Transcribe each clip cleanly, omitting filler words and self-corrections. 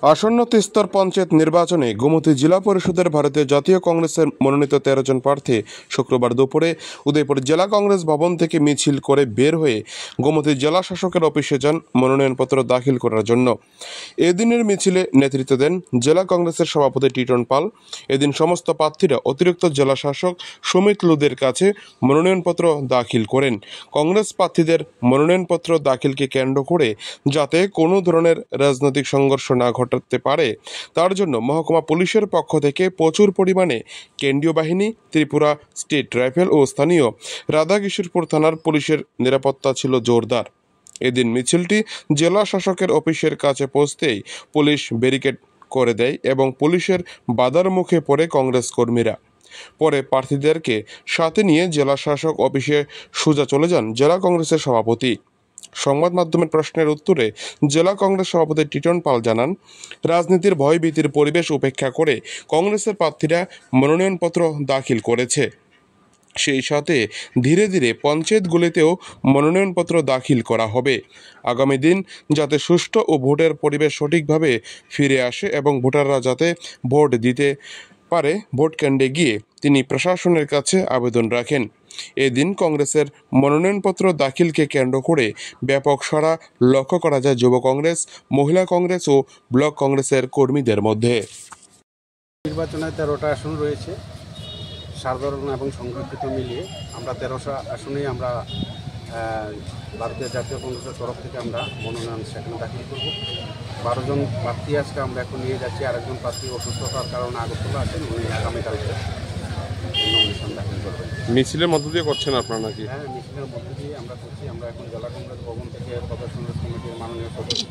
আসন্ন তিস্তর পঞ্চায়েত নির্বাচনে গোমতী জেলা পরিষদের ভারতীয় জাতীয় কংগ্রেসের মনোনীত ১৩ জন প্রার্থী শুক্রবার দুপুরে উদয়পুর জেলা কংগ্রেস ভবন থেকে মিছিল করে বের হয়ে গোমতী জেলা শাসকের অফিসে যান মনোনয়নপত্র দাখিল করার জন্য। এদিনের মিছিলে নেতৃত্ব দেন জেলা কংগ্রেসের সভাপতি টিটন পাল। এদিন সমস্ত প্রার্থীরা অতিরিক্ত জেলা শাসক সুমিত লুদের কাছে মনোনয়নপত্র দাখিল করেন। কংগ্রেস প্রার্থীদের মনোনয়নপত্র দাখিলকে কেন্দ্র করে যাতে কোনো ধরনের রাজনৈতিক সংঘর্ষ না ঘটাতে পারে তার জন্য মহকুমা পুলিশের পক্ষ থেকে প্রচুর পরিমাণে কেন্দ্রীয় বাহিনী, ত্রিপুরা স্টেট রাইফেল ও স্থানীয় রাধাকিশোরপুর থানার পুলিশের নিরাপত্তা ছিল জোরদার। এদিন মিছিলটি জেলা শাসকের অফিসের কাছে পৌঁছতেই পুলিশ ব্যারিকেড করে দেয় এবং পুলিশের বাধার মুখে পড়ে কংগ্রেস কর্মীরা। পরে প্রার্থীদেরকে সাথে নিয়ে জেলা শাসক অফিসে সোজা চলে যান জেলা কংগ্রেসের সভাপতি। সংবাদ মাধ্যমের প্রশ্নের উত্তরে জেলা কংগ্রেস সভাপতি টিটন পাল জানান, রাজনীতির ভয়ভীতির পরিবেশ উপেক্ষা করে কংগ্রেসের প্রার্থীরা মনোনয়নপত্র দাখিল করেছে। সেই সাথে ধীরে ধীরে পঞ্চায়েতগুলিতেও মনোনয়নপত্র দাখিল করা হবে। আগামী দিন যাতে সুষ্ঠু ও ভোটের পরিবেশ সঠিকভাবে ফিরে আসে এবং ভোটাররা যাতে ভোট দিতে পারে, ভোট কেন্দ্রে গিয়ে তিনি প্রশাসনের কাছে আবেদন রাখেন। এদিন কংগ্রেসের মনোনয়নপত্র দাখিলকে কেন্দ্র করে ব্যাপক সাড়া লক্ষ্য করা যায় যুব কংগ্রেস, মহিলা কংগ্রেস ও ব্লক কংগ্রেসের কর্মীদের মধ্যে। নির্বাচনে 13টা আসন রয়েছে, সাধারণ এবং সংরক্ষিত মিলিয়ে আমরা 1300 আসনেই আমরা ভারতীয় জাতীয় কংগ্রেসের তরফ থেকে আমরা মনোনয়ন সেখানে দাখিল করব। 12 জন প্রার্থী আজকে আমরা এখন নিয়ে যাচ্ছি। আরেকজন প্রার্থী অসুস্থতার কারণে আগরতলা আছেন, উনি আগামীকালকে নমিনেশন দাখিল করবেন। মিছিলের মধ্য দিয়ে করছেন আপনারা নাকি? হ্যাঁ, মিছিলের মধ্যে দিয়ে আমরা করছি। আমরা এখন জেলা কংগ্রেস ভবন থেকে প্রদেশ কংগ্রেস কমিটির মাননীয় সদস্য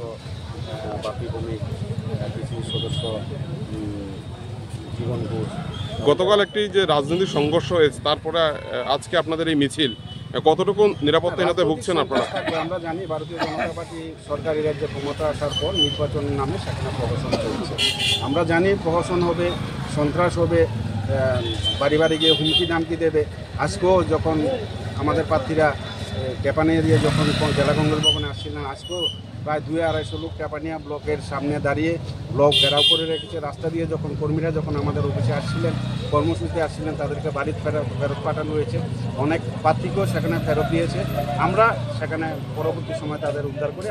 বাপি ভৌমিক, কিছু সদস্য জীবন ঘোষ। গতকাল একটি যে রাজনৈতিক সংঘর্ষ হয়েছে, তারপরে আজকে আপনাদের এই মিছিল কতটুকু নিরাপত্তাহীনতা ভুগছেন আপনারা? আমরা জানি ভারতীয় জনতা পার্টি সরকারি রাজ্যে ক্ষমতা আসার পর নির্বাচন নামে সেখানে প্রহসন চলছে। আমরা জানি প্রহসন হবে, সন্ত্রাস হবে, বাড়ি বাড়ি গিয়ে হুমকি দামকি দেবে। আজকেও যখন আমাদের প্রার্থীরা ক্যাপানিয়া দিয়ে যখন জেলা কংগ্রেস ভবনে আসছিলেন, আজকেও প্রায় 200-250 লোক ক্যাপানিয়া ব্লকের সামনে দাঁড়িয়ে ব্লক ঘেরাও করে রেখেছে। রাস্তা দিয়ে যখন কর্মীরা যখন আমাদের অফিসে আসছিলেন, কর্মসূচিতে আসছিলেন, তাদেরকে বাড়িতে ফেরত পাঠানো হয়েছে। অনেক প্রার্থীকেও সেখানে ফেরত দিয়েছে। আমরা সেখানে পরবর্তী সময় তাদের উদ্ধার করে